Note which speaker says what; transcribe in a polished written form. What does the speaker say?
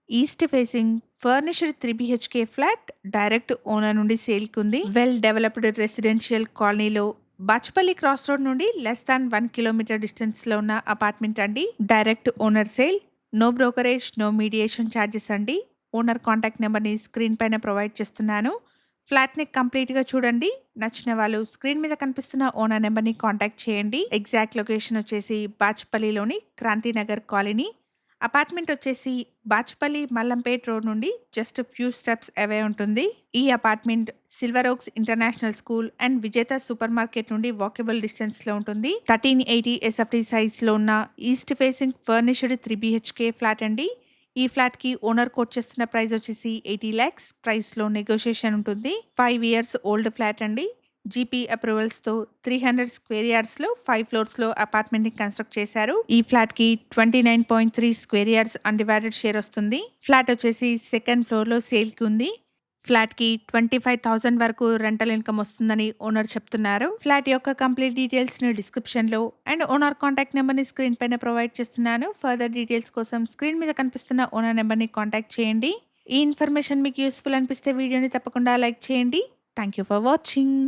Speaker 1: East facing furnished 3 BHK flat direct owner నుండి సేల్కి ఉంది. వెల్ డెవలప్డ్ రెసిడెన్షియల్ కాలనీలో బాచ్పల్లి క్రాస్ రోడ్ నుండి లెస్ దాన్ 1 కిలోమీటర్ డిస్టెన్స్ లో ఉన్న అపార్ట్మెంట్ అండి. Direct owner sale, no brokerage, no mediation charges అండి. ఓనర్ కాంటాక్ట్ నెంబర్ని స్క్రీన్ పైన ప్రొవైడ్ చేస్తున్నాను. ఫ్లాట్ని కంప్లీట్గా చూడండి. నచ్చిన వాళ్ళు స్క్రీన్ మీద కనిపిస్తున్న ఓనర్ నెంబర్ని కాంటాక్ట్ చేయండి. ఎగ్జాక్ట్ లొకేషన్ వచ్చేసి బాచ్పల్లిలోని క్రాంతినగర్ కాలనీ. అపార్ట్మెంట్ వచ్చేసి బాచ్పల్లి మల్లంపేట్ రోడ్ నుండి జస్ట్ ఫ్యూ స్టెప్స్ అవే ఉంటుంది. ఈ apartment silver oaks international school and Vijetha super market నుండి వాకబుల్ డిస్టెన్స్ లో ఉంటుంది. 1380 SFT సైజ్ లో ఉన్న east facing furnished 3 BHK flat అండి. ఈ ఫ్లాట్ కి ఓనర్ కోట్ చేస్తున్న ప్రైస్ వచ్చేసి 80 lakhs. ప్రైస్ లో నెగోషియేషన్ ఉంటుంది. 5 years ఓల్డ్ ఫ్లాట్ అండి. జీపీ అప్రూవల్స్ తో 300 స్క్వేర్ యార్డ్స్ లో 5 floors లో అపార్ట్మెంట్ ని కన్స్ట్రక్ట్ చేశారు. ఈ ఫ్లాట్ కి 29.3 స్క్వేర్ యార్డ్స్ అన్డివైడెడ్ షేర్ వస్తుంది. ఫ్లాట్ వచ్చేసి సెకండ్ ఫ్లోర్ లో సేల్ కి ఉంది. ఫ్లాట్ కి 25,000 వరకు రెంటల్ ఇన్కమ్ వస్తుందని ఓనర్ చెప్తున్నారు. ఫ్లాట్ యొక్క కంప్లీట్ డీటెయిల్స్ ని డిస్క్రిప్షన్ లో అండ్ ఓనర్ కాంటాక్ట్ నెంబర్ ని స్క్రీన్ పైన ప్రొవైడ్ చేస్తున్నాను. ఫర్దర్ డీటెయిల్స్ కోసం స్క్రీన్ మీద కనిపిస్తున్న ఓనర్ నెంబర్ ని కాంటాక్ట్ చేయండి. ఈ ఇన్ఫర్మేషన్ మీకు యూస్ఫుల్ అనిపిస్తే వీడియోని తప్పకుండా లైక్ చేయండి. Thank you for watching.